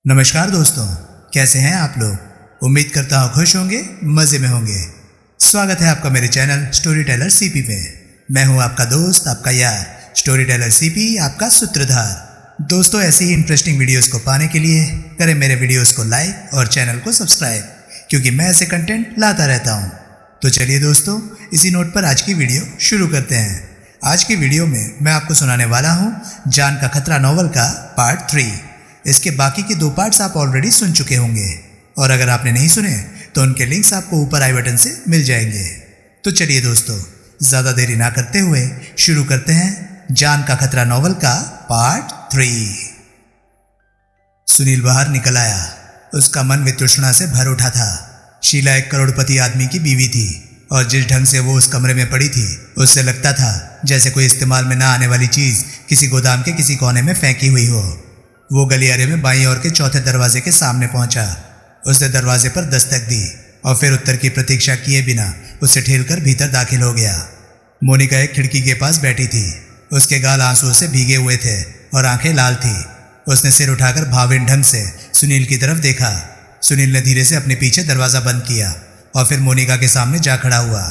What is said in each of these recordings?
नमस्कार दोस्तों, कैसे हैं आप लोग। उम्मीद करता हूँ खुश होंगे, मज़े में होंगे। स्वागत है आपका मेरे चैनल स्टोरी टेलर सीपी पे। मैं हूँ आपका दोस्त, आपका यार, स्टोरी टेलर सीपी, आपका सूत्रधार। दोस्तों, ऐसी ही इंटरेस्टिंग वीडियोस को पाने के लिए करें मेरे वीडियोस को लाइक और चैनल को सब्सक्राइब, क्योंकि मैं ऐसे कंटेंट लाता रहता हूँ। तो चलिए दोस्तों, इसी नोट पर आज की वीडियो शुरू करते हैं। आज की वीडियो में मैं आपको सुनाने वाला हूँ जान का खतरा नॉवल का पार्ट 3। इसके बाकी के 2 पार्ट्स आप ऑलरेडी सुन चुके होंगे, और अगर आपने नहीं सुने तो उनके लिंक्स आपको ऊपर आई बटन से मिल जाएंगे। तो चलिए दोस्तों, ज़्यादा देरी ना करते हुए शुरू करते हैं जान का खतरा नॉवल का पार्ट 3। सुनील बाहर निकल आया। उसका मन वितृष्णा से भर उठा था। शीला एक करोड़पति आदमी की बीवी थी, और जिस ढंग से वो उस कमरे में पड़ी थी, उससे लगता था जैसे कोई इस्तेमाल में ना आने वाली चीज़ किसी गोदाम के किसी कोने में फेंकी हुई हो। वो गलियारे में बाईं ओर के चौथे दरवाजे के सामने पहुंचा। उसने दरवाजे पर दस्तक दी और फिर उत्तर की प्रतीक्षा किए बिना उसे ठेलकर भीतर दाखिल हो गया। मोनिका एक खिड़की के पास बैठी थी। उसके गाल आंसुओं से भीगे हुए थे और आंखें लाल थी। उसने सिर उठाकर भावुक ढंग से सुनील की तरफ देखा। सुनील ने धीरे से अपने पीछे दरवाज़ा बंद किया और फिर मोनिका के सामने जा खड़ा हुआ।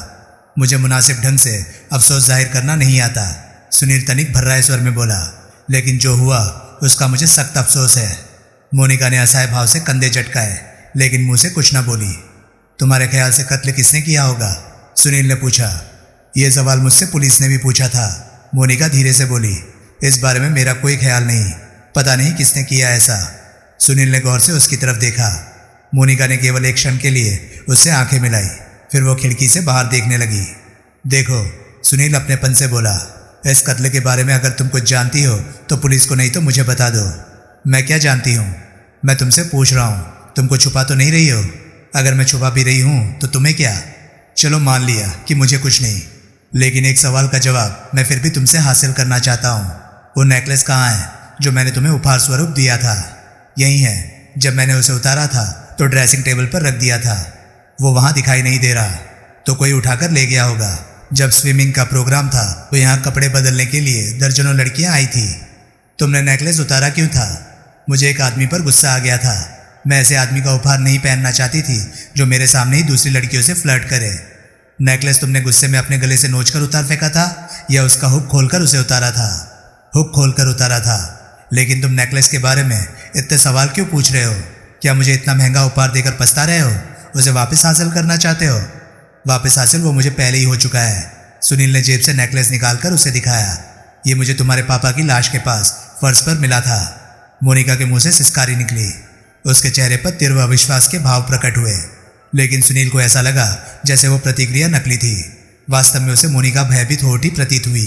मुझे मुनासिब ढंग से अफसोस जाहिर करना नहीं आता, सुनील तनिक भर्राए स्वर में बोला, लेकिन जो हुआ उसका मुझे सख्त अफसोस है। मोनिका ने असहाय भाव से कंधे झटकाए, लेकिन मुंह से कुछ न बोली। तुम्हारे ख्याल से कत्ल किसने किया होगा? सुनील ने पूछा। यह सवाल मुझसे पुलिस ने भी पूछा था, मोनिका धीरे से बोली। इस बारे में मेरा कोई ख्याल नहीं, पता नहीं किसने किया ऐसा। सुनील ने गौर से उसकी तरफ देखा। मोनिका ने केवल एक क्षण के लिए उससे आंखें मिलाई, फिर वो खिड़की से बाहर देखने लगी। देखो, सुनील अपनेपन से बोला, इस कत्ल के बारे में अगर तुम कुछ जानती हो तो पुलिस को नहीं तो मुझे बता दो। मैं क्या जानती हूँ? मैं तुमसे पूछ रहा हूँ, तुम कुछ छुपा तो नहीं रही हो? अगर मैं छुपा भी रही हूँ तो तुम्हें क्या? चलो मान लिया कि मुझे कुछ नहीं, लेकिन एक सवाल का जवाब मैं फिर भी तुमसे हासिल करना चाहता हूँ। वो नेकलेस कहाँ है जो मैंने तुम्हें उपहार स्वरूप दिया था? यही है। जब मैंने उसे उतारा था तो ड्रेसिंग टेबल पर रख दिया था। वो वहाँ दिखाई नहीं दे रहा, तो कोई उठाकर ले गया होगा। जब स्विमिंग का प्रोग्राम था तो यहाँ कपड़े बदलने के लिए दर्जनों लड़कियाँ आई थी। तुमने नेकलेस उतारा क्यों था? मुझे एक आदमी पर गुस्सा आ गया था। मैं ऐसे आदमी का उपहार नहीं पहनना चाहती थी जो मेरे सामने ही दूसरी लड़कियों से फ्लर्ट करे। नेकलेस तुमने गुस्से में अपने गले से नोचकर उतार फेंका था या उसका हुक खोलकर उसे उतारा था? हुक खोलकर उतारा था। लेकिन तुम नेकलेस के बारे में इतने सवाल क्यों पूछ रहे हो? क्या मुझे इतना महंगा उपहार देकर पछता रहे हो? उसे वापस हासिल करना चाहते हो? वापस हासिल वो मुझे पहले ही हो चुका है। सुनील ने जेब से नेकलेस निकालकर उसे दिखाया। ये मुझे तुम्हारे पापा की लाश के पास फर्श पर मिला था। मोनिका के मुंह से सिसकारी निकली। उसके चेहरे पर तीव्र अविश्वास के भाव प्रकट हुए, लेकिन सुनील को ऐसा लगा जैसे वो प्रतिक्रिया नकली थी। वास्तव में उसे मोनिका भयभीत होती प्रतीत हुई।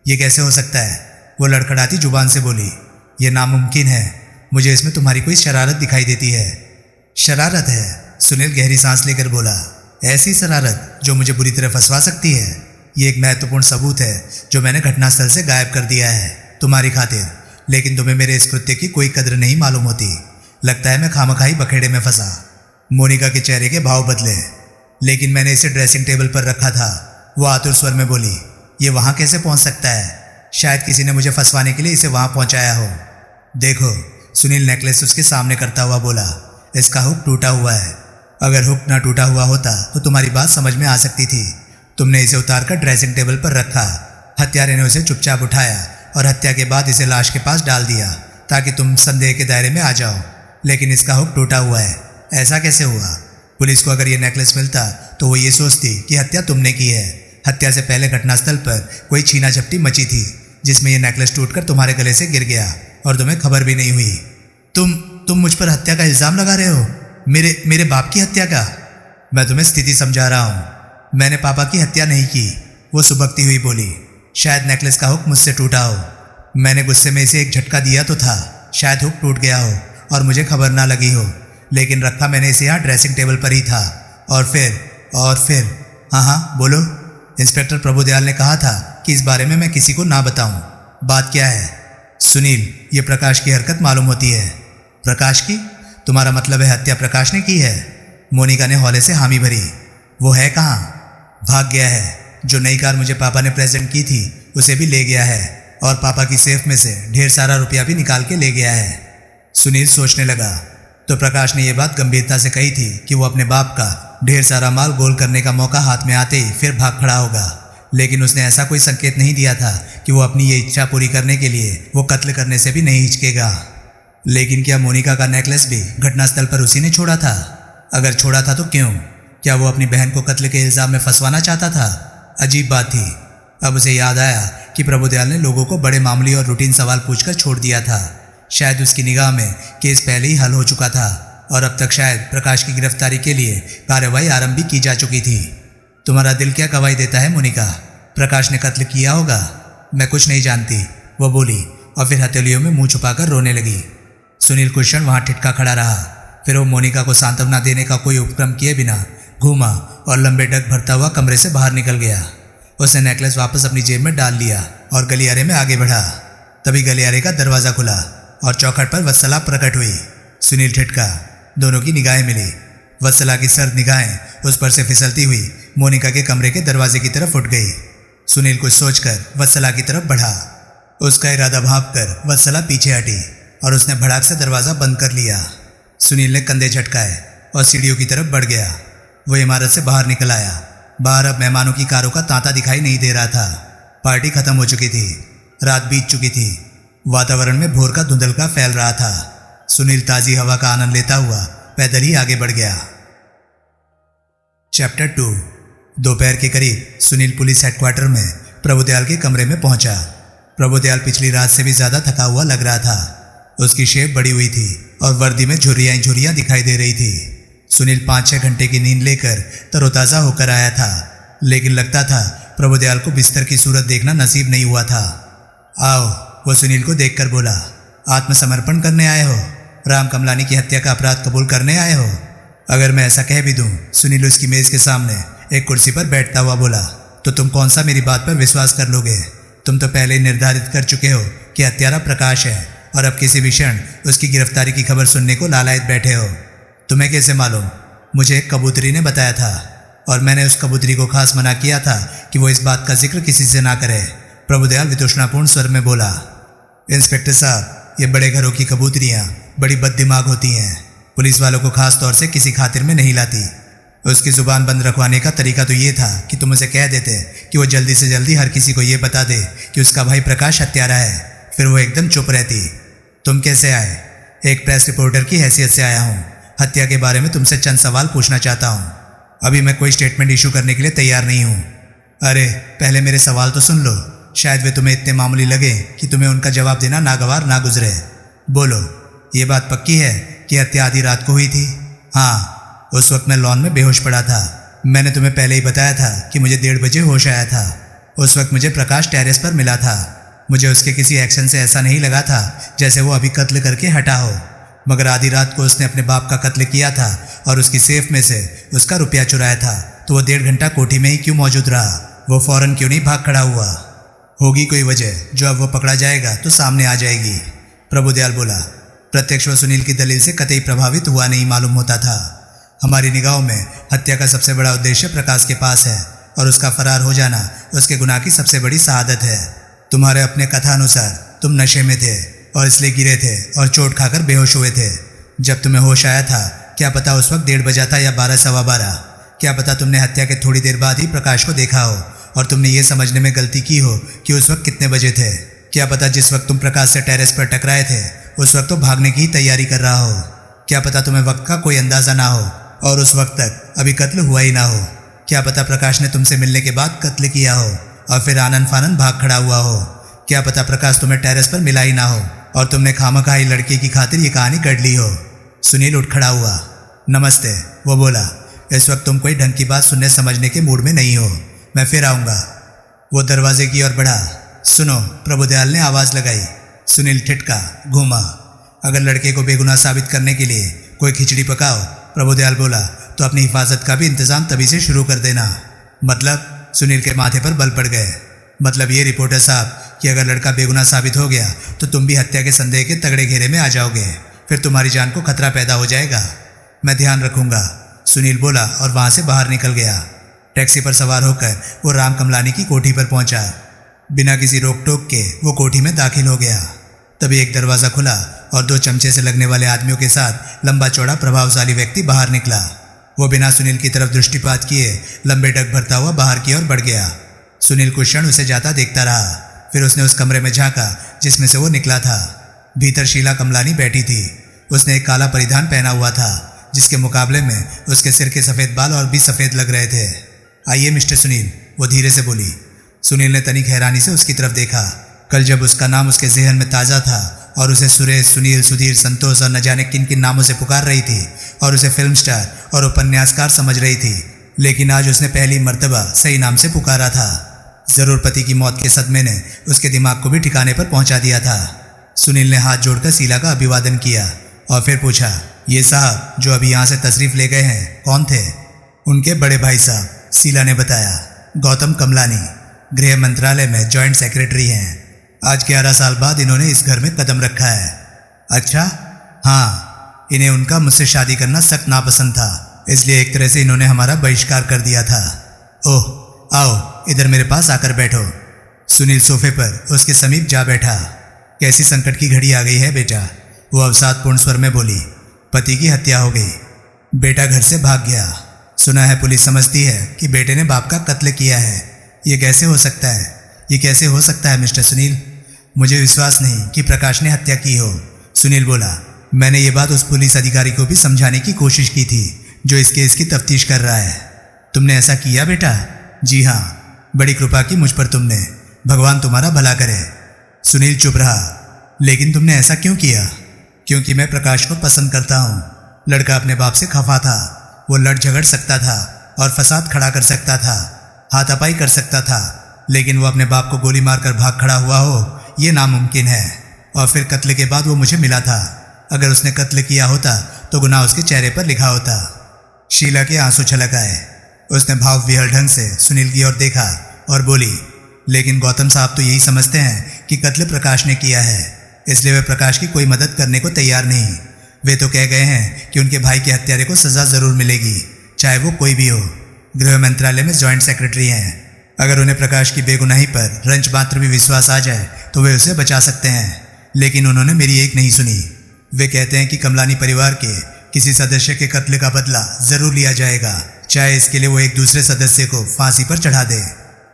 ये कैसे हो सकता है? वो लड़खड़ाती जुबान से बोली। यह नामुमकिन है। मुझे इसमें तुम्हारी कोई शरारत दिखाई देती है। शरारत है? सुनील गहरी सांस लेकर बोला। ऐसी शरारत जो मुझे बुरी तरह फंसवा सकती है। ये एक महत्वपूर्ण सबूत है जो मैंने घटनास्थल से गायब कर दिया है तुम्हारी खातिर, लेकिन तुम्हें मेरे इस कृत्य की कोई कद्र नहीं मालूम होती। लगता है मैं खामखाई बखेड़े में फंसा। मोनिका के चेहरे के भाव बदले। लेकिन मैंने इसे ड्रेसिंग टेबल पर रखा था, वो आतुर स्वर में बोली। ये वहाँ कैसे पहुँच सकता है? शायद किसी ने मुझे फंसवाने के लिए इसे वहाँ पहुँचाया हो। देखो, सुनील नेकलेस उसके सामने करता हुआ बोला, इसका हुक टूटा हुआ है। अगर हुक ना टूटा हुआ होता तो तुम्हारी बात समझ में आ सकती थी। तुमने इसे उतारकर ड्रेसिंग टेबल पर रखा। हत्यारे ने उसे चुपचाप उठाया और हत्या के बाद इसे लाश के पास डाल दिया ताकि तुम संदेह के दायरे में आ जाओ। लेकिन इसका हुक टूटा हुआ है। ऐसा कैसे हुआ? पुलिस को अगर ये नेकलेस मिलता तो वो ये सोचती कि हत्या तुमने की है। हत्या से पहले घटनास्थल पर कोई छीना झपटी मची थी जिसमें यह नेकलेस टूटकर तुम्हारे गले से गिर गया और तुम्हें खबर भी नहीं हुई। तुम मुझ पर हत्या का इल्ज़ाम लगा रहे हो? मेरे बाप की हत्या का? मैं तुम्हें स्थिति समझा रहा हूँ। मैंने पापा की हत्या नहीं की, वो सुबकती हुई बोली। शायद नेकलेस का हुक मुझसे टूटा हो। मैंने गुस्से में इसे एक झटका दिया तो था। शायद हुक टूट गया हो और मुझे खबर ना लगी हो, लेकिन रखा मैंने इसे यहाँ ड्रेसिंग टेबल पर ही था। और फिर हाँ बोलो। इंस्पेक्टर प्रभुदयाल ने कहा था कि इस बारे में मैं किसी को ना बताऊँ। बात क्या है? सुनील, ये प्रकाश की हरकत मालूम होती है। प्रकाश की? तुम्हारा मतलब है हत्या प्रकाश ने की है? मोनिका ने हौले से हामी भरी। वो है कहाँ? भाग गया है। जो नई कार मुझे पापा ने प्रेजेंट की थी उसे भी ले गया है, और पापा की सेफ में से ढेर सारा रुपया भी निकाल के ले गया है। सुनील सोचने लगा। तो प्रकाश ने यह बात गंभीरता से कही थी कि वो अपने बाप का ढेर सारा माल गोल करने का मौका हाथ में आते ही फिर भाग खड़ा होगा, लेकिन उसने ऐसा कोई संकेत नहीं दिया था कि वो अपनी ये इच्छा पूरी करने के लिए वो कत्ल करने से भी नहीं हिचकेगा। लेकिन क्या मोनिका का नेकलेस भी घटनास्थल पर उसी ने छोड़ा था? अगर छोड़ा था तो क्यों? क्या वो अपनी बहन को कत्ल के इल्जाम में फंसवाना चाहता था? अजीब बात थी। अब उसे याद आया कि प्रभुदयाल ने लोगों को बड़े मामूली और रूटीन सवाल पूछकर छोड़ दिया था। शायद उसकी निगाह में केस पहले ही हल हो चुका था और अब तक शायद प्रकाश की गिरफ्तारी के लिए कार्रवाई आरंभ भी की जा चुकी थी। तुम्हारा दिल क्या गवाही देता है मोनिका? प्रकाश ने कत्ल किया होगा? मैं कुछ नहीं जानती, वो बोली और फिर हथेलियों में मुंह छुपाकर रोने लगी। सुनील कुछ क्षण वहां ठिठका खड़ा रहा, फिर वो मोनिका को सांत्वना देने का कोई उपक्रम किए बिना घूमा और लंबे डग भरता हुआ कमरे से बाहर निकल गया। उसने नेकलेस वापस अपनी जेब में डाल लिया और गलियारे में आगे बढ़ा। तभी गलियारे का दरवाजा खुला और चौखट पर वत्सला प्रकट हुई। सुनील ठिठका, दोनों की निगाहें मिली। वत्सला की सर्द निगाहें उस पर से फिसलती हुई मोनिका के कमरे के दरवाजे की तरफ उठ गई। सुनील कुछ सोचकर वत्सला की तरफ बढ़ा। उसका इरादा भांपकर वत्सला पीछे हटी और उसने भड़ाक से दरवाज़ा बंद कर लिया। सुनील ने कंधे झटकाए और सीढ़ियों की तरफ बढ़ गया। वो इमारत से बाहर निकल आया। बाहर अब मेहमानों की कारों का तांता दिखाई नहीं दे रहा था। पार्टी खत्म हो चुकी थी, रात बीत चुकी थी। वातावरण में भोर का धुंधलका फैल रहा था। सुनील ताज़ी हवा का आनंद लेता हुआ पैदल ही आगे बढ़ गया। चैप्टर 2। दोपहर के करीब सुनील पुलिस हेडक्वार्टर में प्रभुदयाल के कमरे में पहुंचा। प्रभुदयाल पिछली रात से भी ज़्यादा थका हुआ लग रहा था। उसकी शेप बड़ी हुई थी और वर्दी में झुर्रियाँ झुर्रियाँ दिखाई दे रही थी। सुनील 5-6 घंटे की नींद लेकर तरोताज़ा होकर आया था, लेकिन लगता था प्रभुदयाल को बिस्तर की सूरत देखना नसीब नहीं हुआ था। आओ, वो सुनील को देखकर बोला। आत्मसमर्पण करने आए हो? राम कमलानी की हत्या का अपराध कबूल करने आए हो? अगर मैं ऐसा कह भी दूं, सुनील उसकी मेज़ के सामने एक कुर्सी पर बैठता हुआ बोला, तो तुम कौन सा मेरी बात पर विश्वास कर लोगे? तुम तो पहले ही निर्धारित कर चुके हो कि हत्यारा प्रकाश है और अब किसी भी क्षण उसकी गिरफ्तारी की खबर सुनने को लालायत बैठे हो। तुम्हें कैसे मालूम? मुझे एक कबूतरी ने बताया था और मैंने उस कबूतरी को खास मना किया था कि वो इस बात का जिक्र किसी से ना करे। प्रभुदयाल वितृष्णापूर्ण स्वर में बोला। इंस्पेक्टर साहब, ये बड़े घरों की कबूतरियाँ बड़ी बददिमाग होती हैं। पुलिस वालों को खास तौर से किसी खातिर में नहीं लाती। उसकी ज़ुबान बंद रखवाने का तरीका तो ये था कि तुम उसे कह देते कि वो जल्दी से जल्दी हर किसी को ये बता दे कि उसका भाई प्रकाश हत्यारा है, फिर वो एकदम चुप रहती। तुम कैसे आए? एक प्रेस रिपोर्टर की हैसियत से आया हूँ। हत्या के बारे में तुमसे चंद सवाल पूछना चाहता हूँ। अभी मैं कोई स्टेटमेंट इशू करने के लिए तैयार नहीं हूँ। अरे पहले मेरे सवाल तो सुन लो, शायद वे तुम्हें इतने मामूली लगे कि तुम्हें उनका जवाब देना नागवार ना गुजरे। बोलो, ये बात पक्की है कि हत्या आधी रात को हुई थी? हाँ, उस वक्त मैं लॉन में बेहोश पड़ा था। मैंने तुम्हें पहले ही बताया था कि मुझे 1:30 बजे होश आया था। उस वक्त मुझे प्रकाश टेरेस पर मिला था। मुझे उसके किसी एक्शन से ऐसा नहीं लगा था जैसे वो अभी कत्ल करके हटा हो, मगर आधी रात को उसने अपने बाप का कत्ल किया था और उसकी सेफ में से उसका रुपया चुराया था। तो वो 1.5 घंटा कोठी में ही क्यों मौजूद रहा? वो फौरन क्यों नहीं भाग खड़ा हुआ? होगी कोई वजह जो अब वो पकड़ा जाएगा तो सामने आ जाएगी, प्रभुदयाल बोला। प्रत्यक्ष व सुनील की दलील से कतई प्रभावित हुआ नहीं मालूम होता था। हमारी निगाहों में हत्या का सबसे बड़ा उद्देश्य प्रकाश के पास है और उसका फरार हो जाना उसके गुनाह की सबसे बड़ी शहादत है। तुम्हारे अपने कथानुसार तुम नशे में थे और इसलिए गिरे थे और चोट खाकर बेहोश हुए थे। जब तुम्हें होश आया था, क्या पता उस वक्त 1:30 बजा था या 12 सवा 12? क्या पता तुमने हत्या के थोड़ी देर बाद ही प्रकाश को देखा हो और तुमने ये समझने में गलती की हो कि उस वक्त कितने बजे थे? क्या पता जिस वक्त तुम प्रकाश से टेरेस पर टकराए थे उस वक्त तो भागने की ही तैयारी कर रहा हो? क्या पता तुम्हें वक्त का कोई अंदाज़ा ना हो और उस वक्त तक अभी कत्ल हुआ ही ना हो? क्या पता प्रकाश ने तुमसे मिलने के बाद कत्ल किया हो और फिर आनन फानन भाग खड़ा हुआ हो? क्या पता प्रकाश तुम्हें टेरेस पर मिला ही ना हो और तुमने खामखाई लड़की की खातिर ये कहानी गढ़ ली हो? सुनील उठ खड़ा हुआ। नमस्ते, वो बोला। इस वक्त तुम कोई ढंग की बात सुनने समझने के मूड में नहीं हो। मैं फिर आऊँगा। वो दरवाजे की ओर बढ़ा। सुनो, प्रभुदयाल ने आवाज़ लगाई। सुनील ठिठका, घूमा। अगर लड़के को बेगुनाह साबित करने के लिए कोई खिचड़ी पकाओ, प्रभुदयाल बोला, तो अपनी हिफाजत का भी इंतजाम तभी से शुरू कर देना। मतलब? सुनील के माथे पर बल पड़ गए। मतलब ये रिपोर्टर साहब कि अगर लड़का बेगुनाह साबित हो गया तो तुम भी हत्या के संदेह के तगड़े घेरे में आ जाओगे। फिर तुम्हारी जान को खतरा पैदा हो जाएगा। मैं ध्यान रखूंगा, सुनील बोला और वहां से बाहर निकल गया। टैक्सी पर सवार होकर वो राम कमलानी की कोठी पर पहुंचा। बिना किसी रोक टोक के वो कोठी में दाखिल हो गया। तभी एक दरवाज़ा खुला और 2 चमचे से लगने वाले आदमियों के साथ लंबा चौड़ा प्रभावशाली व्यक्ति बाहर निकला। वो बिना सुनील की तरफ दृष्टिपात किए लंबे डग भरता हुआ बाहर की ओर बढ़ गया। सुनील कुछ क्षण उसे जाता देखता रहा, फिर उसने उस कमरे में झांका जिसमें से वो निकला था। भीतर शीला कमलानी बैठी थी। उसने एक काला परिधान पहना हुआ था, जिसके मुकाबले में उसके सिर के सफ़ेद बाल और भी सफ़ेद लग रहे थे। आइए मिस्टर सुनील, वो धीरे से बोली। सुनील ने तनिक हैरानी से उसकी तरफ देखा। कल जब उसका नाम उसके जहन में ताज़ा था और उसे सुरेश, सुनील, सुधीर, संतोष और न जाने किन किन नामों से पुकार रही थी और उसे फिल्म स्टार और उपन्यासकार समझ रही थी, लेकिन आज उसने पहली मर्तबा सही नाम से पुकारा था। ज़रूर पति की मौत के सदमे ने उसके दिमाग को भी ठिकाने पर पहुंचा दिया था। सुनील ने हाथ जोड़कर शीला का अभिवादन किया और फिर पूछा, ये साहब जो अभी यहाँ से तशरीफ़ ले गए हैं कौन थे? उनके बड़े भाई साहब, शीला ने बताया। गौतम कमलानी गृह मंत्रालय में जॉइंट सेक्रेटरी हैं। आज 11 साल बाद इन्होंने इस घर में कदम रखा है। अच्छा? हाँ, इन्हें उनका मुझसे शादी करना सख्त नापसंद था, इसलिए एक तरह से इन्होंने हमारा बहिष्कार कर दिया था। ओह, आओ इधर मेरे पास आकर बैठो। सुनील सोफे पर उसके समीप जा बैठा। कैसी संकट की घड़ी आ गई है बेटा, वो अवसादपूर्ण स्वर में बोली। पति की हत्या हो गई, बेटा घर से भाग गया। सुना है पुलिस समझती है कि बेटे ने बाप का कत्ल किया है। ये कैसे हो सकता है? ये कैसे हो सकता है मिस्टर सुनील? मुझे विश्वास नहीं कि प्रकाश ने हत्या की हो, सुनील बोला। मैंने ये बात उस पुलिस अधिकारी को भी समझाने की कोशिश की थी जो इस केस की तफ्तीश कर रहा है। तुमने ऐसा किया बेटा? जी हाँ, बड़ी कृपा की मुझ पर तुमने, भगवान तुम्हारा भला करे। सुनील चुप रहा। लेकिन तुमने ऐसा क्यों किया? क्योंकि मैं प्रकाश को पसंद करता हूँ। लड़का अपने बाप से खफा था, वो लड़ झगड़ सकता था और फसाद खड़ा कर सकता था, हाथापाई कर सकता था, लेकिन वो अपने बाप को गोली मारकर भाग खड़ा हुआ हो ये नामुमकिन है। और फिर कत्ल के बाद वो मुझे मिला था। अगर उसने कत्ल किया होता तो गुनाह उसके चेहरे पर लिखा होता। शीला के आंसू छलक आए। उसने भाव विहल ढंग से सुनील की ओर देखा और बोली, लेकिन गौतम साहब तो यही समझते हैं कि कत्ल प्रकाश ने किया है, इसलिए वे प्रकाश की कोई मदद करने को तैयार नहीं। वे तो कह गए हैं कि उनके भाई के हत्यारे को सज़ा ज़रूर मिलेगी, चाहे वो कोई भी हो। गृह मंत्रालय में जॉइंट सेक्रेटरी हैं। अगर उन्हें प्रकाश की बेगुनाही पर रंच मात्र भी विश्वास आ जाए तो वे उसे बचा सकते हैं, लेकिन उन्होंने मेरी एक नहीं सुनी। वे कहते हैं कि कमलानी परिवार के किसी सदस्य के कत्ल का बदला ज़रूर लिया जाएगा, चाहे इसके लिए वो एक दूसरे सदस्य को फांसी पर चढ़ा दे।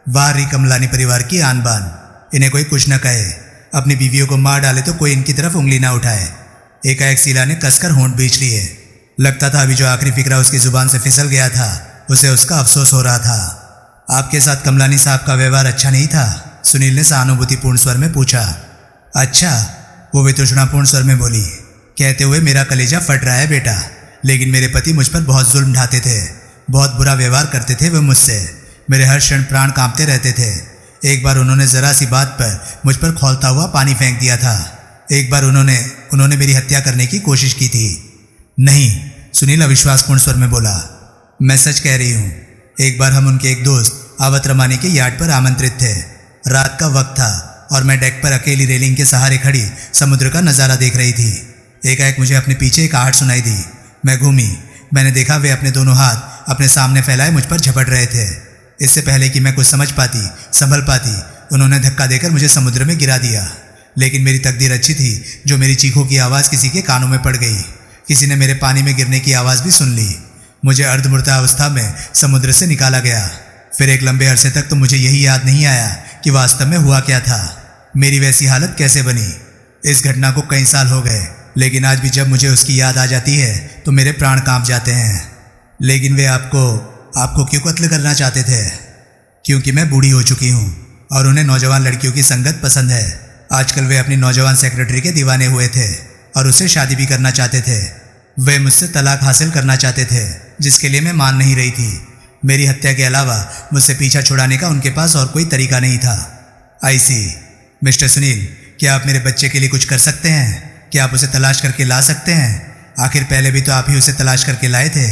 वाह री कमलानी परिवार की आन बान, इन्हें कोई कुछ न कहे, अपनी बीवियों को मार डाले तो कोई इनकी तरफ उंगली ना उठाए। एकाएक शीला ने कसकर होंठ बींच लिए। लगता था अभी जो आखिरी फिक्रा उसकी जुबान से फिसल गया था, उसे उसका अफसोस हो रहा था। आपके साथ कमलानी साहब का व्यवहार अच्छा नहीं था? सुनील ने सहानुभूतिपूर्ण स्वर में पूछा। अच्छा, वो वितृष्णापूर्ण स्वर में बोली, कहते हुए मेरा कलेजा फट रहा है बेटा, लेकिन मेरे पति मुझ पर बहुत जुल्म ढाते थे, बहुत बुरा व्यवहार करते थे वे मुझसे। मेरे हर क्षण प्राण कांपते रहते थे। एक बार उन्होंने ज़रा सी बात पर मुझ पर खौलता हुआ पानी फेंक दिया था। एक बार उन्होंने मेरी हत्या करने की कोशिश की थी। नहीं, सुनील अविश्वासपूर्ण स्वर में बोला, मैं सच कह रही हूँ। एक बार हम उनके एक दोस्त आवत रमानी के यार्ड पर आमंत्रित थे। रात का वक्त था और मैं डेक पर अकेली रेलिंग के सहारे खड़ी समुद्र का नज़ारा देख रही थी। एकाएक मुझे अपने पीछे एक आहट सुनाई दी। मैं घूमी। मैंने देखा वे अपने दोनों हाथ अपने सामने फैलाए मुझ पर झपट रहे थे। इससे पहले कि मैं कुछ समझ पाती, संभल पाती, उन्होंने धक्का देकर मुझे समुद्र में गिरा दिया। लेकिन मेरी तकदीर अच्छी थी जो मेरी चीखों की आवाज़ किसी के कानों में पड़ गई। किसी ने मेरे पानी में गिरने की आवाज़ भी सुन ली। मुझे अर्धमूर्ता अवस्था में समुद्र से निकाला गया। फिर एक लंबे अरसे तक तो मुझे यही याद नहीं आया कि वास्तव में हुआ क्या था, मेरी वैसी हालत कैसे बनी। इस घटना को कई साल हो गए, लेकिन आज भी जब मुझे उसकी याद आ जाती है तो मेरे प्राण कांप जाते हैं। लेकिन वे आपको क्यों कत्ल करना चाहते थे? क्योंकि मैं बूढ़ी हो चुकी हूँ और उन्हें नौजवान लड़कियों की संगत पसंद है। आजकल वे अपनी नौजवान सेक्रेटरी के दीवाने हुए थे और उससे शादी भी करना चाहते थे। वे मुझसे तलाक हासिल करना चाहते थे, जिसके लिए मैं मान नहीं रही थी। मेरी हत्या के अलावा मुझसे पीछा छुड़ाने का उनके पास और कोई तरीका नहीं था। आई सी। मिस्टर सुनील, क्या आप मेरे बच्चे के लिए कुछ कर सकते हैं? क्या आप उसे तलाश करके ला सकते हैं? आखिर पहले भी तो आप ही उसे तलाश करके लाए थे।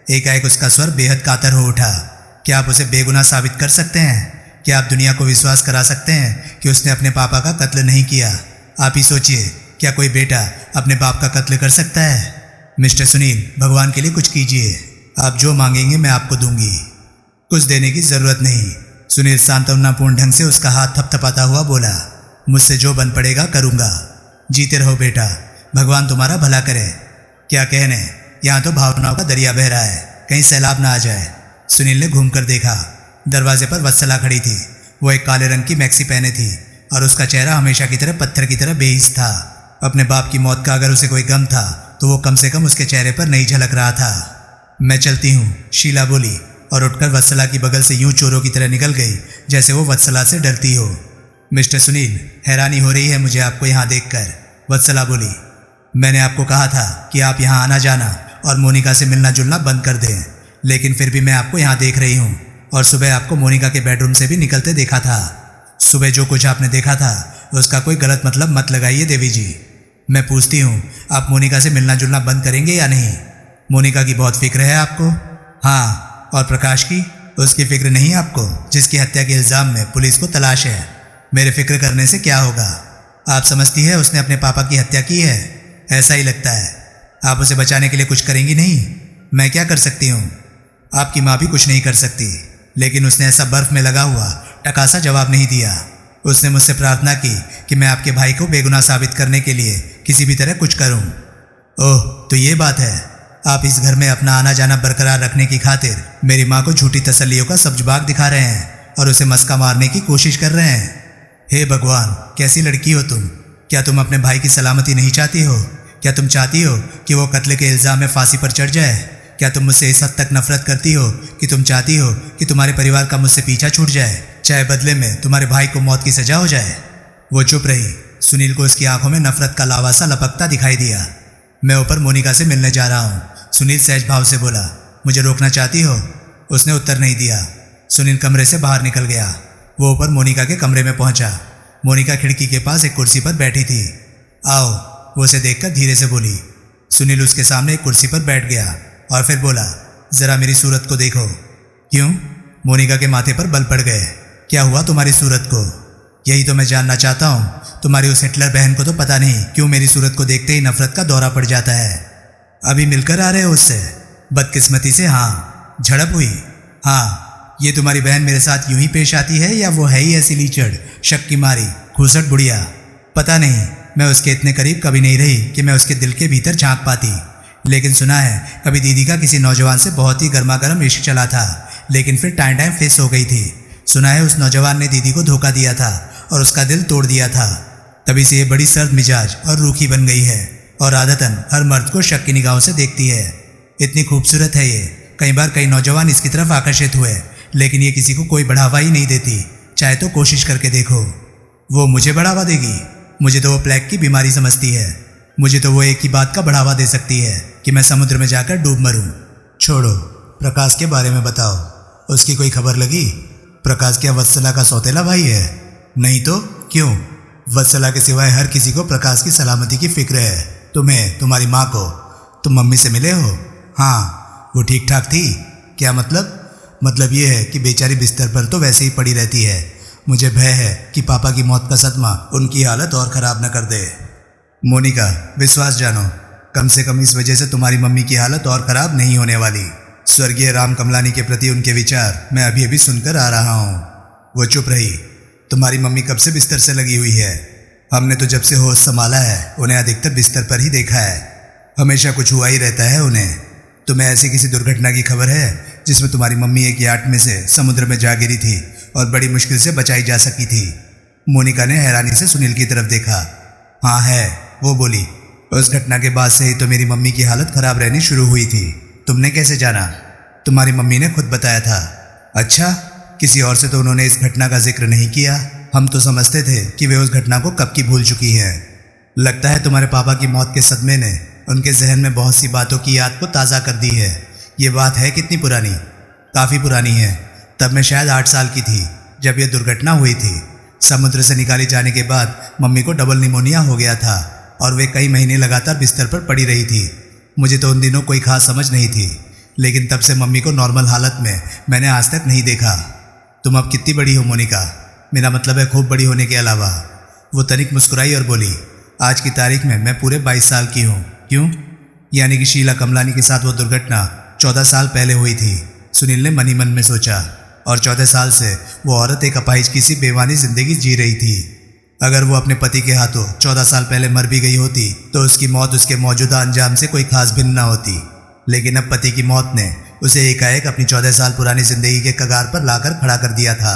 एकाएक उसका स्वर बेहद कातर हो उठा। क्या आप उसे बेगुनाह साबित कर सकते हैं? क्या आप दुनिया को विश्वास करा सकते हैं कि उसने अपने पापा का कत्ल नहीं किया? आप ही सोचिए, क्या कोई बेटा अपने बाप का कत्ल कर सकता है? मिस्टर सुनील, भगवान के लिए कुछ कीजिए। आप जो मांगेंगे मैं आपको दूंगी। कुछ देने की जरूरत नहीं। सुनील सांत्वनापूर्ण ढंग से उसका हाथ थपथपाता हुआ बोला, मुझसे जो बन पड़ेगा करूंगा। जीते रहो बेटा, भगवान तुम्हारा भला करे। क्या कहने, यहाँ तो भावनाओं का दरिया बह रहा है, कहीं सैलाब ना आ जाए। सुनील ने घूमकर देखा। दरवाजे पर वत्सला खड़ी थी। वो एक काले रंग की मैक्सी पहने थी और उसका चेहरा हमेशा की तरह पत्थर की तरह बेहिस था। अपने बाप की मौत का अगर उसे कोई गम था तो वो कम से कम उसके चेहरे पर नहीं झलक रहा था। मैं चलती हूँ, शीला बोली और उठकर वत्सला की बगल से यूं चोरों की तरह निकल गई जैसे वो वत्सला से डरती हो। मिस्टर सुनील, हैरानी हो रही है मुझे आपको यहाँ देखकर, वत्सला बोली। मैंने आपको कहा था कि आप यहाँ आना जाना और मोनिका से मिलना जुलना बंद कर दें, लेकिन फिर भी मैं आपको यहाँ देख रही हूँ और सुबह आपको मोनिका के बेडरूम से भी निकलते देखा था। सुबह जो कुछ आपने देखा था उसका कोई गलत मतलब मत लगाइए देवी जी। मैं पूछती हूँ, आप मोनिका से मिलना जुलना बंद करेंगे या नहीं? मोनिका की बहुत फिक्र है आपको? हाँ, और प्रकाश की? उसकी फिक्र नहीं आपको, जिसकी हत्या के इल्ज़ाम में पुलिस को तलाश है। मेरे फिक्र करने से क्या होगा? आप समझती है उसने अपने पापा की हत्या की है? ऐसा ही लगता है। आप उसे बचाने के लिए कुछ करेंगी नहीं? मैं क्या कर सकती हूँ? आपकी माँ भी कुछ नहीं कर सकती, लेकिन उसने ऐसा बर्फ में लगा हुआ टकासा जवाब नहीं दिया। उसने मुझसे प्रार्थना की कि मैं आपके भाई को बेगुनाह साबित करने के लिए किसी भी तरह कुछ करूं। ओह, तो ये बात है। आप इस घर में अपना आना जाना बरकरार रखने की खातिर मेरी माँ को झूठी तसल्लियों का सब्जबाग दिखा रहे हैं और उसे मस्का मारने की कोशिश कर रहे हैं। हे भगवान, कैसी लड़की हो तुम? क्या तुम अपने भाई की सलामती नहीं चाहती हो? क्या तुम चाहती हो कि वो कत्ल के इल्ज़ाम में फांसी पर चढ़ जाए? क्या तुम मुझसे इस हद तक नफरत करती हो कि तुम चाहती हो कि तुम्हारे परिवार का मुझसे पीछा छूट जाए, चाहे बदले में तुम्हारे भाई को मौत की सजा हो जाए? वो चुप रही। सुनील को उसकी आंखों में नफरत का लावा सा लपकता दिखाई दिया। मैं ऊपर मोनिका से मिलने जा रहा हूँ, सुनील सहज भाव से बोला। मुझे रोकना चाहती हो? उसने उत्तर नहीं दिया। सुनील कमरे से बाहर निकल गया। वो ऊपर मोनिका के कमरे में पहुंचा। मोनिका खिड़की के पास एक कुर्सी पर बैठी थी। आओ, वो उसे देखकर धीरे से बोली। सुनील उसके सामने एक कुर्सी पर बैठ गया और फिर बोला, जरा मेरी सूरत को देखो। क्यों? मोनिका के माथे पर बल पड़ गए। क्या हुआ तुम्हारी सूरत को? यही तो मैं जानना चाहता हूँ। तुम्हारी उस हिटलर बहन को तो पता नहीं क्यों मेरी सूरत को देखते ही नफरत का दौरा पड़ जाता है। अभी मिलकर आ रहे हो उससे? बदकिस्मती से हाँ। झड़प हुई? हाँ। ये तुम्हारी बहन मेरे साथ यूं ही पेश आती है या वो है ही ऐसी लीचड़, शक की मारी, खूसट बुढ़िया? पता नहीं, मैं उसके इतने करीब कभी नहीं रही कि मैं उसके दिल के भीतर झांक पाती। लेकिन सुना है कभी दीदी का किसी नौजवान से बहुत ही गर्मा गर्म इश्क चला था, लेकिन फिर टाइम फेस हो गई थी। सुना है उस नौजवान ने दीदी को धोखा दिया था और उसका दिल तोड़ दिया था। तभी से ये बड़ी सर्द मिजाज और रूखी बन गई है और आदतन हर मर्द को शक की निगाहों से देखती है। इतनी खूबसूरत है ये। कई बार कई नौजवान इसकी तरफ आकर्षित हुए, लेकिन ये किसी को कोई बढ़ावा ही नहीं देती। चाहे तो कोशिश करके देखो। वो मुझे बढ़ावा देगी? मुझे तो वो प्लेग की बीमारी समझती है। मुझे तो वो एक ही बात का बढ़ावा दे सकती है कि मैं समुद्र में जाकर डूब मरूं। छोड़ो, प्रकाश के बारे में बताओ। उसकी कोई खबर लगी? प्रकाश क्या वत्सला का सौतेला भाई है? नहीं तो क्यों? वत्सला के सिवाय हर किसी को प्रकाश की सलामती की फिक्र है। तुम्हें, तुम्हारी माँ को। तुम मम्मी से मिले हो? हाँ। वो ठीक ठाक थी? क्या मतलब? मतलब ये है कि बेचारी बिस्तर पर तो वैसे ही पड़ी रहती है। मुझे भय है कि पापा की मौत का सदमा उनकी हालत और ख़राब न कर दे। मोनिका, विश्वास जानो, कम से कम इस वजह से तुम्हारी मम्मी की हालत और ख़राब नहीं होने वाली। स्वर्गीय राम कमलानी के प्रति उनके विचार मैं अभी अभी सुनकर आ रहा हूँ। वो चुप रही। तुम्हारी मम्मी कब से बिस्तर से लगी हुई है? हमने तो जब से होश संभाला है उन्हें अधिकतर बिस्तर पर ही देखा है। हमेशा कुछ हुआ ही रहता है उन्हें। तुम्हें ऐसी किसी दुर्घटना की खबर है जिसमें तुम्हारी मम्मी एक याट में से समुद्र में जा गिरी थी और बड़ी मुश्किल से बचाई जा सकी थी? मोनिका ने हैरानी से सुनील की तरफ देखा। हाँ है, वो बोली। उस घटना के बाद से ही तो मेरी मम्मी की हालत खराब रहनी शुरू हुई थी। तुमने कैसे जाना? तुम्हारी मम्मी ने खुद बताया था। अच्छा, किसी और से तो उन्होंने इस घटना का जिक्र नहीं किया। हम तो समझते थे कि वे उस घटना को कब की भूल चुकी हैं। लगता है तुम्हारे पापा की मौत के सदमे ने उनके जहन में बहुत सी बातों की याद को ताज़ा कर दी है। ये बात है कितनी पुरानी? काफ़ी पुरानी है। तब मैं शायद 8 साल की थी जब यह दुर्घटना हुई थी। समुद्र से निकाले जाने के बाद मम्मी को डबल निमोनिया हो गया था और वे कई महीने लगातार बिस्तर पर पड़ी रही थी। मुझे तो उन दिनों कोई खास समझ नहीं थी, लेकिन तब से मम्मी को नॉर्मल हालत में मैंने आज तक नहीं देखा। तुम अब कितनी बड़ी हो मोनिका? मेरा मतलब है खूब बड़ी होने के अलावा। वो तनिक मुस्कुराई और बोली, आज की तारीख में मैं पूरे 22 साल की हूँ। क्यों? यानी कि शीला कमलानी के साथ वो दुर्घटना 14 साल पहले हुई थी। सुनील ने मन ही मन में सोचा। और 14 साल से वो औरत एक अपाहिज की सी बेवानी जिंदगी जी रही थी। अगर वो अपने पति के हाथों 14 साल पहले मर भी गई होती तो उसकी मौत उसके मौजूदा अंजाम से कोई खास भिन्न न होती। लेकिन अब पति की मौत ने उसे एकाएक अपनी 14 साल पुरानी जिंदगी के कगार पर लाकर खड़ा कर दिया था।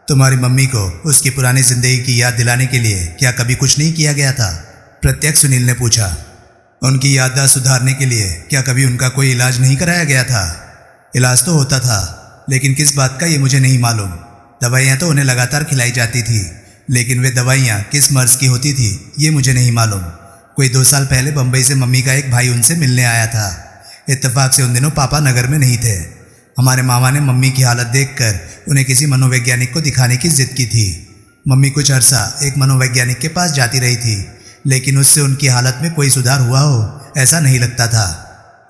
तुम्हारी मम्मी को उसकी पुरानी जिंदगी की याद दिलाने के लिए क्या कभी कुछ नहीं किया गया था? प्रत्यक्ष सुनील ने पूछा। उनकी याददाश्त सुधारने के लिए क्या कभी उनका कोई इलाज नहीं कराया गया था? इलाज तो होता था, लेकिन किस बात का ये मुझे नहीं मालूम। दवाइयाँ तो उन्हें लगातार खिलाई जाती थी, लेकिन वे दवाइयाँ किस मर्ज की होती थी ये मुझे नहीं मालूम। कोई 2 साल पहले बम्बई से मम्मी का एक भाई उनसे मिलने आया था। इत्तेफाक से उन दिनों पापा नगर में नहीं थे। हमारे मामा ने मम्मी की हालत देखकर उन्हें किसी मनोवैज्ञानिक को दिखाने की जिद की थी। मम्मी कुछ अरसा एक मनोवैज्ञानिक के पास जाती रही थी, लेकिन उससे उनकी हालत में कोई सुधार हुआ हो ऐसा नहीं लगता था।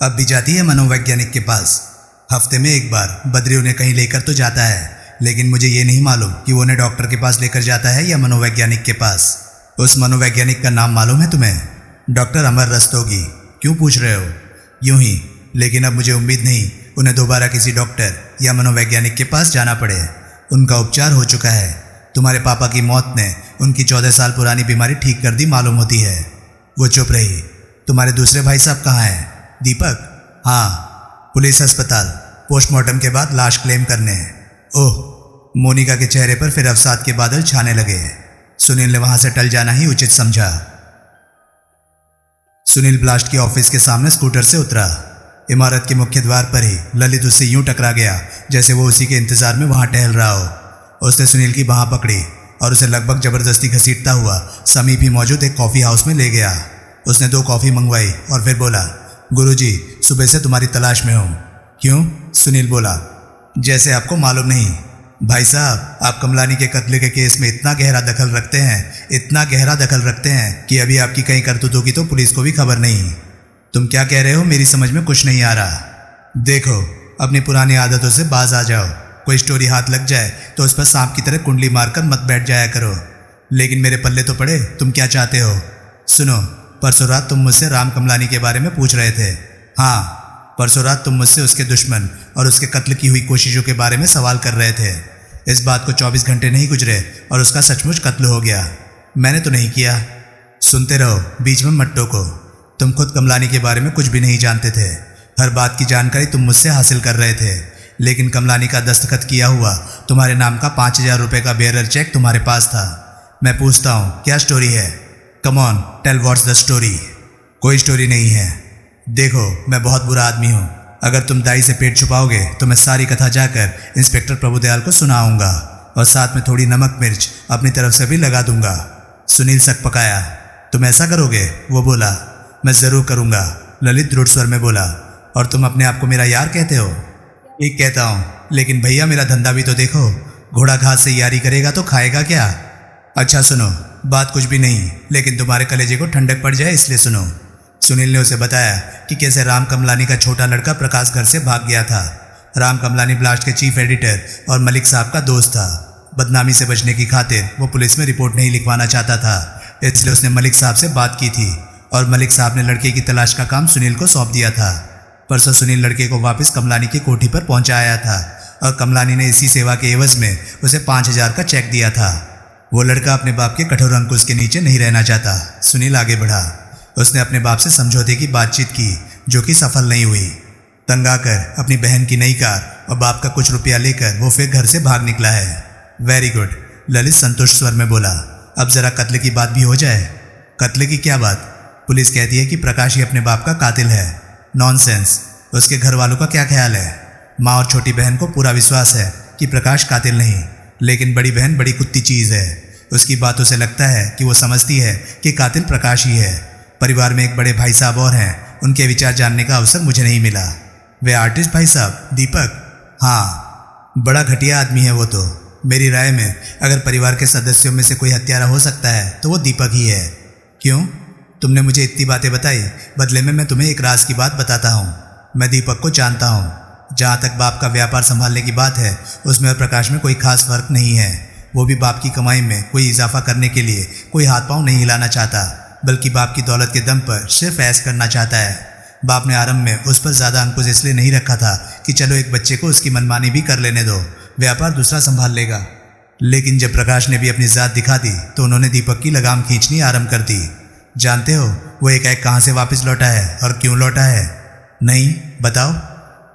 अब भी जाती है मनोवैज्ञानिक के पास। हफ्ते में एक बार बद्री उन्हें कहीं लेकर तो जाता है, लेकिन मुझे ये नहीं मालूम कि वो उन्हें डॉक्टर के पास लेकर जाता है या मनोवैज्ञानिक के पास। उस मनोवैज्ञानिक का नाम मालूम है तुम्हें? डॉक्टर अमर रस्तोगी। क्यों पूछ रहे हो? यूं ही, लेकिन अब मुझे उम्मीद नहीं उन्हें दोबारा किसी डॉक्टर या मनोवैज्ञानिक के पास जाना पड़े। उनका उपचार हो चुका है। तुम्हारे पापा की मौत ने उनकी 14 साल पुरानी बीमारी ठीक कर दी मालूम होती है। वो चुप रही। तुम्हारे दूसरे भाई साहब कहाँ हैं? दीपक? हाँ, पुलिस अस्पताल, पोस्टमार्टम के बाद लाश क्लेम करने। ओह, मोनिका के चेहरे पर फिर अवसाद के बादल छाने लगे। सुनील ने वहां से टल जाना ही उचित समझा। सुनील ब्लास्ट के ऑफिस के सामने स्कूटर से उतरा। इमारत के मुख्य द्वार पर ही ललित उससे यूं टकरा गया जैसे वो उसी के इंतजार में वहां टहल रहा हो। उसने सुनील की बाह पकड़ी और उसे लगभग जबरदस्ती घसीटता हुआ समीप ही मौजूद एक कॉफी हाउस में ले गया। उसने 2 कॉफी मंगवाई और फिर बोला, गुरुजी, सुबह से तुम्हारी तलाश में हूँ। क्यों? सुनील बोला। जैसे आपको मालूम नहीं भाई साहब, आप कमलानी के कत्ल के केस में इतना गहरा दखल रखते हैं, इतना गहरा दखल रखते हैं कि अभी आपकी कई करतूतों की तो पुलिस को भी खबर नहीं। तुम क्या कह रहे हो? मेरी समझ में कुछ नहीं आ रहा। देखो, अपनी पुरानी आदतों से बाज आ जाओ। कोई स्टोरी हाथ लग जाए तो उस पर सांप की तरह कुंडली मारकर मत बैठ जाया करो। लेकिन मेरे पल्ले तो पड़े, तुम क्या चाहते हो? सुनो, परसों रात तुम मुझसे राम कमलानी के बारे में पूछ रहे थे। हाँ, परसों रात तुम मुझसे उसके दुश्मन और उसके कत्ल की हुई कोशिशों के बारे में सवाल कर रहे थे। इस बात को 24 घंटे नहीं गुजरे और उसका सचमुच कत्ल हो गया। मैंने तो नहीं किया। सुनते रहो, बीच में मत टोको। तुम खुद कमलानी के बारे में कुछ भी नहीं जानते थे। हर बात की जानकारी तुम मुझसे हासिल कर रहे थे, लेकिन कमलानी का दस्तखत किया हुआ तुम्हारे नाम का 5000 रुपये का बेयरर चेक तुम्हारे पास था। मैं पूछता हूँ, क्या स्टोरी है? Come on, tell what's the story. कोई स्टोरी नहीं है। देखो, मैं बहुत बुरा आदमी हूँ। अगर तुम दाई से पेट छुपाओगे तो मैं सारी कथा जाकर इंस्पेक्टर प्रभुदयाल को सुनाऊंगा और साथ में थोड़ी नमक मिर्च अपनी तरफ से भी लगा दूंगा। सुनील सक पकाया। तुम ऐसा करोगे? वो बोला। मैं जरूर करूंगा, ललित दृढ़ स्वर में बोला। और तुम अपने आप को मेरा यार कहते हो? ठीक कहता हूँ, लेकिन भैया मेरा धंधा भी तो देखो। घोड़ा घास से यारी करेगा तो खाएगा क्या? अच्छा सुनो, बात कुछ भी नहीं, लेकिन तुम्हारे कलेजे को ठंडक पड़ जाए इसलिए सुनो। सुनील ने उसे बताया कि कैसे राम कमलानी का छोटा लड़का प्रकाश घर से भाग गया था। राम कमलानी ब्लास्ट के चीफ एडिटर और मलिक साहब का दोस्त था। बदनामी से बचने की खातिर वो पुलिस में रिपोर्ट नहीं लिखवाना चाहता था, इसलिए उसने मलिक साहब से बात की थी और मलिक साहब ने लड़के की तलाश का काम सुनील को सौंप दिया था। परसों सुनील लड़के को वापस कमलानी की कोठी पर पहुंचाया था और कमलानी ने इसी सेवा के एवज में उसे 5000 का चेक दिया था। वो लड़का अपने बाप के कठोर अंकुश के नीचे नहीं रहना चाहता। सुनील आगे बढ़ा। उसने अपने बाप से समझौते की बातचीत की, जो कि सफल नहीं हुई। तंग आकर अपनी बहन की नई कार और बाप का कुछ रुपया लेकर वो फिर घर से भाग निकला है। वेरी गुड, ललित संतुष्ट स्वर में बोला। अब जरा कत्ल की बात भी हो जाए। कत्ल की क्या बात? पुलिस कहती है कि प्रकाश ही अपने बाप का कातिल है। नॉनसेंस। उसके घर वालों का क्या ख्याल है? माँ और छोटी बहन को पूरा विश्वास है कि प्रकाश कातिल नहीं, लेकिन बड़ी बहन बड़ी कुत्ती चीज़ है। उसकी बातों से लगता है कि वो समझती है कि कातिल प्रकाश ही है। परिवार में एक बड़े भाई साहब और हैं, उनके विचार जानने का अवसर मुझे नहीं मिला। वे आर्टिस्ट भाई साहब? दीपक? हाँ, बड़ा घटिया आदमी है वो तो। मेरी राय में अगर परिवार के सदस्यों में से कोई हत्यारा हो सकता है तो वो दीपक ही है। क्यों? तुमने मुझे इतनी बातें बताई, बदले में मैं तुम्हें एक राज की बात बताता हूँ। मैं दीपक को जानता हूँ। जहाँ तक बाप का व्यापार संभालने की बात है, उसमें और प्रकाश में कोई खास फर्क नहीं है। वो भी बाप की कमाई में कोई इजाफा करने के लिए कोई हाथ पांव नहीं हिलाना चाहता, बल्कि बाप की दौलत के दम पर सिर्फ ऐश करना चाहता है। बाप ने आरंभ में उस पर ज़्यादा अंकुश इसलिए नहीं रखा था कि चलो एक बच्चे को उसकी मनमानी भी कर लेने दो, व्यापार दूसरा संभाल लेगा। लेकिन जब प्रकाश ने भी अपनी जात दिखा दी तो उन्होंने दीपक की लगाम खींचनी आरंभ कर दी। जानते हो वो एकाएक कहाँ से वापस लौटा है और क्यों लौटा है? नहीं, बताओ।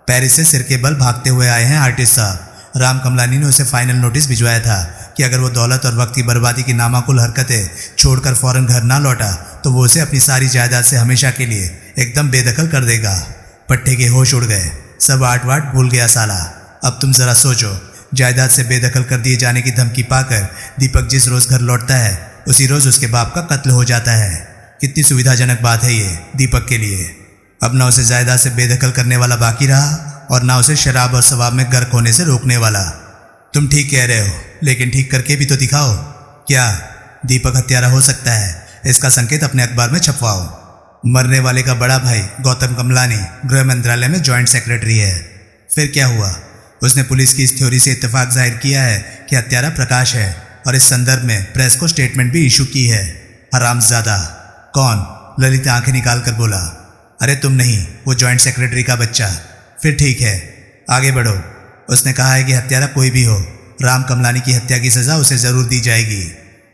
पेरिस से सिर के बल भागते हुए आए हैं आर्टिस्ट साहब। राम कमलानी ने उसे फाइनल नोटिस भिजवाया था कि अगर वो दौलत और वक्त की बर्बादी की नामाकुल हरकतें छोड़कर फौरन घर ना लौटा तो वो उसे अपनी सारी जायदाद से हमेशा के लिए एकदम बेदखल कर देगा। पट्टे के होश उड़ गए, सब आट वाट भूल गया साला। अब तुम जरा सोचो, जायदाद से बेदखल कर दिए जाने की धमकी पाकर दीपक जिस रोज घर लौटता है उसी रोज उसके बाप का कत्ल हो जाता है। कितनी सुविधाजनक बात है ये दीपक के लिए। अब ना उसे जायदाद से बेदखल करने वाला बाकी रहा और ना उसे शराब और शवाब में गर्क होने से रोकने वाला। तुम ठीक कह रहे हो, लेकिन ठीक करके भी तो दिखाओ। क्या दीपक हत्यारा हो सकता है? इसका संकेत अपने अखबार में छपवाओ। मरने वाले का बड़ा भाई गौतम कमलानी गृह मंत्रालय में जॉइंट सेक्रेटरी है। फिर क्या हुआ? उसने पुलिस की इस थ्योरी से इत्तेफाक जाहिर किया है कि हत्यारा प्रकाश है और इस संदर्भ में प्रेस को स्टेटमेंट भी इशू की है। हरामजादा। कौन? ललित आंखें निकाल कर बोला। अरे तुम नहीं, वो जॉइंट सेक्रेटरी का बच्चा। फिर ठीक है, आगे बढ़ो। उसने कहा है कि हत्यारा कोई भी हो, राम कमलानी की हत्या की सजा उसे जरूर दी जाएगी।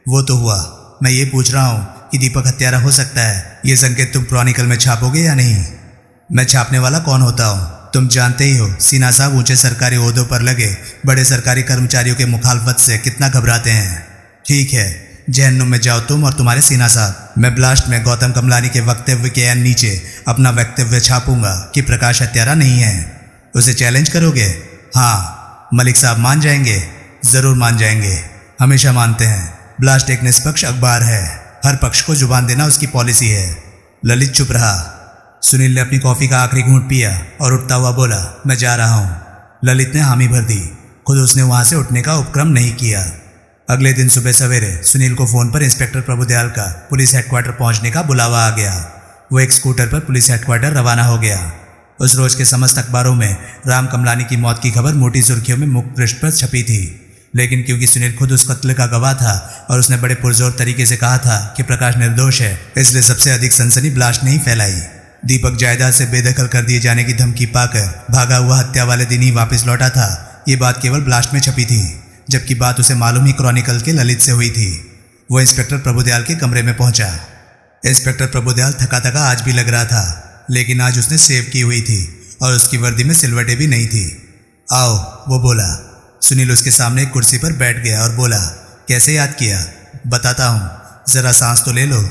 वो तो हुआ, मैं ये पूछ रहा हूँ कि दीपक हत्यारा हो सकता है, ये संकेत तुम क्रॉनिकल में छापोगे या नहीं? मैं छापने वाला कौन होता हूँ? तुम जानते ही हो सिन्हा साहब ऊंचे सरकारी ओहदों पर लगे बड़े सरकारी कर्मचारियों के मुखालफत से कितना घबराते हैं। ठीक है, जहन्नुम में जाओ तुम और तुम्हारे सिन्हा साहब। मैं ब्लास्ट में गौतम कमलानी के वक्तव्य के नीचे अपना वक्तव्य छापूंगा कि प्रकाश हत्यारा नहीं है। उसे चैलेंज करोगे? हाँ। मलिक साहब मान जाएंगे? जरूर मान जाएंगे, हमेशा मानते हैं। ब्लास्ट एक निष्पक्ष अखबार है, हर पक्ष को जुबान देना उसकी पॉलिसी है। ललित चुप रहा। सुनील ने अपनी कॉफी का आखिरी घूंट पिया और उठता हुआ बोला, मैं जा रहा हूँ। ललित ने हामी भर दी। खुद उसने वहां से उठने का उपक्रम नहीं किया। अगले दिन सुबह सवेरे सुनील को फोन पर इंस्पेक्टर प्रभुदयाल का पुलिस हेडक्वार्टर पहुंचने का बुलावा आ गया। वो एक स्कूटर पर पुलिस हेडक्वार्टर रवाना हो गया। उस रोज के समस्त अखबारों में राम कमलानी की मौत की खबर मोटी सुर्खियों में मुख्य पृष्ठ पर छपी थी, लेकिन क्योंकि सुनील खुद उस कत्ल का गवाह था और उसने बड़े पुरजोर तरीके से कहा था कि प्रकाश निर्दोष है, इसलिए सबसे अधिक सनसनी ब्लास्ट ने ही फैलाई। दीपक जायदाद से बेदखल कर दिए जाने की धमकी पाकर भागा हुआ हत्या वाले दिन ही वापस लौटा था, ये बात केवल ब्लास्ट में छपी थी, जबकि बात उसे मालूम ही क्रॉनिकल के ललित से हुई थी। वो इंस्पेक्टर प्रभुदयाल के कमरे में पहुंचा। इंस्पेक्टर प्रभुदयाल थका थका आज भी लग रहा था, लेकिन आज उसने सेव की हुई थी और उसकी वर्दी में सिलवटें भी नहीं थी। आओ, वो बोला। सुनील उसके सामने एक कुर्सी पर बैठ गया और बोला, कैसे याद किया? बताता हूँ, जरा सांस तो ले लो।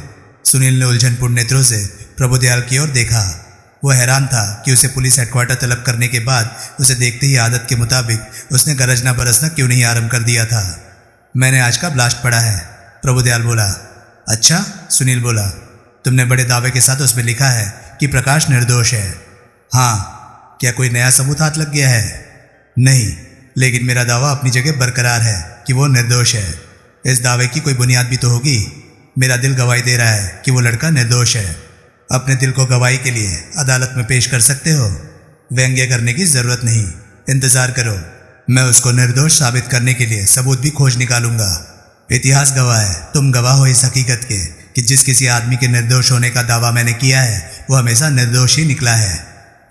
सुनील ने उलझनपूर्ण नेत्रों से प्रभुदयाल की ओर देखा। वो हैरान था कि उसे पुलिस हेडक्वार्टर तलब करने के बाद उसे देखते ही आदत के मुताबिक उसने गरजना बरसना क्यों नहीं आरंभ कर दिया था। मैंने आज का ब्लास्ट पढ़ा है, प्रभुदयाल बोला। अच्छा, सुनील बोला। तुमने बड़े दावे के साथ उसमें लिखा है कि प्रकाश निर्दोष है। हाँ। क्या कोई नया सबूत हाथ लग गया है? नहीं, लेकिन मेरा दावा अपनी जगह बरकरार है कि वो निर्दोष है। इस दावे की कोई बुनियाद भी तो होगी। मेरा दिल गवाही दे रहा है कि वो लड़का निर्दोष है। अपने दिल को गवाही के लिए अदालत में पेश कर सकते हो। व्यंग्य करने की जरूरत नहीं, इंतजार करो, मैं उसको निर्दोष साबित करने के लिए सबूत भी खोज निकालूंगा। इतिहास गवाह है, तुम गवाह हो इस हकीकत के कि जिस किसी आदमी के निर्दोष होने का दावा मैंने किया है वो हमेशा निर्दोष ही निकला है।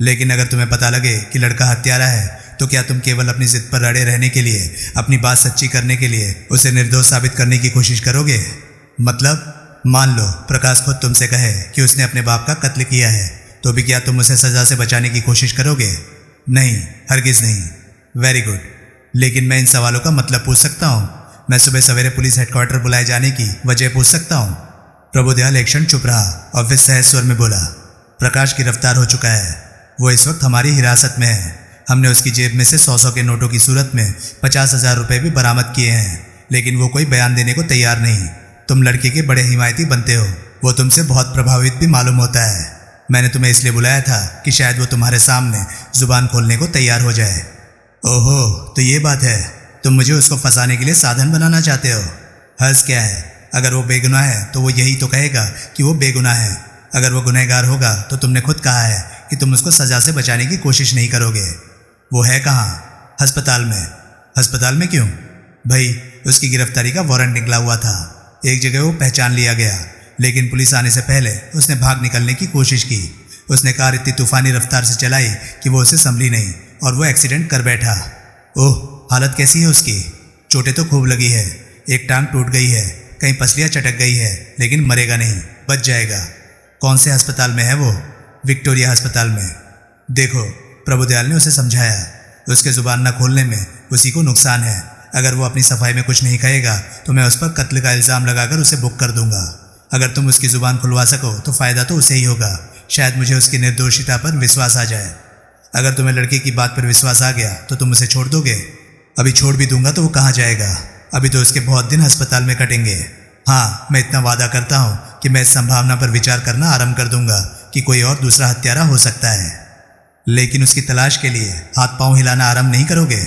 लेकिन अगर तुम्हें पता लगे कि लड़का हत्यारा है तो क्या तुम केवल अपनी जिद पर अड़े रहने के लिए, अपनी बात सच्ची करने के लिए उसे निर्दोष साबित करने की कोशिश करोगे? मतलब मान लो प्रकाश खुद तुमसे कहे कि उसने अपने बाप का कत्ल किया है, तो भी क्या तुम उसे सजा से बचाने की कोशिश करोगे? नहीं, हरगिज नहीं। वेरी गुड, लेकिन मैं इन सवालों का मतलब पूछ सकता हूँ? मैं सुबह सवेरे पुलिस हेडक्वार्टर बुलाए जाने की वजह पूछ सकता हूँ? प्रभुदयाल एक क्षण चुप रहा और फिर सहज स्वर में बोला, प्रकाश गिरफ्तार हो चुका है। वो इस वक्त हमारी हिरासत में है। हमने उसकी जेब में से 100 के नोटों की सूरत में 50,000 रुपये भी बरामद किए हैं, लेकिन वो कोई बयान देने को तैयार नहीं। तुम लड़के के बड़े हिमायती बनते हो, वो तुमसे बहुत प्रभावित भी मालूम होता है। मैंने तुम्हें इसलिए बुलाया था कि शायद वो तुम्हारे सामने जुबान खोलने को तैयार हो जाए। ओहो, तो ये बात है, तुम मुझे उसको फंसाने के लिए साधन बनाना चाहते हो? हर्ज क्या है? अगर वो बेगुनाह है तो वो यही तो कहेगा कि वो बेगुनाह है। अगर वो गुनहगार होगा तो तुमने खुद कहा है कि तुम उसको सजा से बचाने की कोशिश नहीं करोगे। वो है कहाँ? अस्पताल में। अस्पताल में क्यों? भाई, उसकी गिरफ्तारी का वारंट निकला हुआ था। एक जगह वो पहचान लिया गया, लेकिन पुलिस आने से पहले उसने भाग निकलने की कोशिश की। उसने कार इतनी तूफानी रफ्तार से चलाई कि वो उसे संभली नहीं और वो एक्सीडेंट कर बैठा। ओह, हालत कैसी है उसकी? चोटें तो खूब लगी है, एक टांग टूट गई है, कहीं पसलियाँ चटक गई है, लेकिन मरेगा नहीं, बच जाएगा। कौन से अस्पताल में है वो? विक्टोरिया अस्पताल में। देखो, प्रभुदयाल ने उसे समझाया, उसके जुबान न खोलने में उसी को नुकसान है। अगर वो अपनी सफाई में कुछ नहीं कहेगा तो मैं उस पर कत्ल का इल्ज़ाम लगाकर उसे बुक कर दूंगा। अगर तुम उसकी जुबान खुलवा सको तो फ़ायदा तो उसे ही होगा, शायद मुझे उसकी निर्दोषिता पर विश्वास आ जाए। अगर तुम्हें लड़के की बात पर विश्वास आ गया तो तुम उसे छोड़ दोगे? अभी छोड़ भी दूंगा तो वो कहाँ जाएगा? अभी तो उसके बहुत दिन अस्पताल में कटेंगे। हाँ, मैं इतना वादा करता हूँ कि मैं इस संभावना पर विचार करना आरंभ कर दूंगा कि कोई और दूसरा हत्यारा हो सकता है। लेकिन उसकी तलाश के लिए हाथ पांव हिलाना आरंभ नहीं करोगे?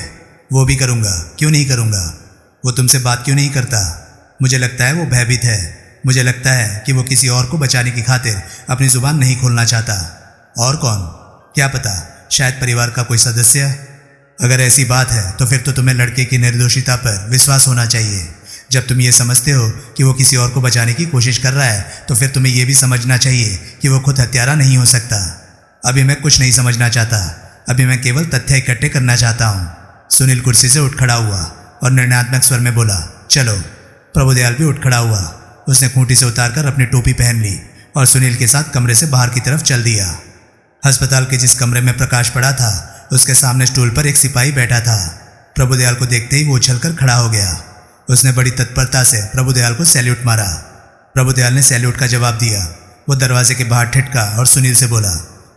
वो भी करूँगा, क्यों नहीं करूँगा। वो तुमसे बात क्यों नहीं करता? मुझे लगता है वो भयभीत है। मुझे लगता है कि वो किसी और को बचाने की खातिर अपनी जुबान नहीं खोलना चाहता। और कौन? क्या पता, शायद परिवार का कोई सदस्य। अगर ऐसी बात है तो फिर तो तुम्हें लड़के की निर्दोषिता पर विश्वास होना चाहिए। जब तुम ये समझते हो कि वो किसी और को बचाने की कोशिश कर रहा है तो फिर तुम्हें यह भी समझना चाहिए कि वो खुद हत्यारा नहीं हो सकता। अभी मैं कुछ नहीं समझना चाहता, अभी मैं केवल तथ्य इकट्ठे करना चाहता हूँ। सुनील कुर्सी से उठ खड़ा हुआ और निर्णयात्मक स्वर में बोला, चलो। प्रभुदयाल भी उठ खड़ा हुआ। उसने खूंटी से उतारकर अपनी टोपी पहन ली और सुनील के साथ कमरे से बाहर की तरफ चल दिया। अस्पताल के जिस कमरे में प्रकाश पड़ा था उसके सामने स्टूल पर एक सिपाही बैठा था। प्रभुदयाल को देखते ही वो उछलकर खड़ा हो गया। उसने बड़ी तत्परता से प्रभुदयाल को सैल्यूट मारा। प्रभुदयाल ने सैल्यूट का जवाब दिया। वो दरवाजे के बाहर ठिठका और सुनील से बोला,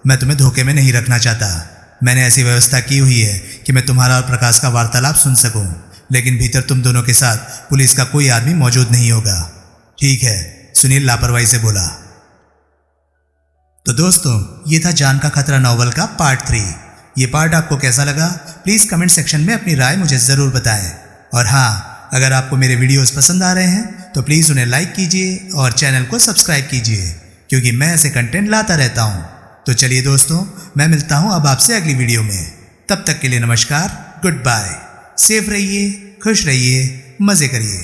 मैं तुम्हें धोखे में नहीं रखना चाहता। मैंने ऐसी व्यवस्था की हुई है कि मैं तुम्हारा और प्रकाश का वार्तालाप सुन सकूं, लेकिन भीतर तुम दोनों के साथ पुलिस का कोई आदमी मौजूद नहीं होगा। ठीक है, सुनील लापरवाही से बोला। तो दोस्तों, ये था जान का खतरा नॉवल का पार्ट 3। ये पार्ट आपको कैसा लगा प्लीज़ कमेंट सेक्शन में अपनी राय मुझे ज़रूर बताएं। और हाँ, अगर आपको मेरे वीडियोस पसंद आ रहे हैं तो प्लीज़ उन्हें लाइक कीजिए और चैनल को सब्सक्राइब कीजिए, क्योंकि मैं ऐसे कंटेंट लाता रहता हूँ। तो चलिए दोस्तों, मैं मिलता हूँ अब आपसे अगली वीडियो में। तब तक के लिए नमस्कार, गुड बाय। सेफ रहिए, खुश रहिए, मज़े करिए।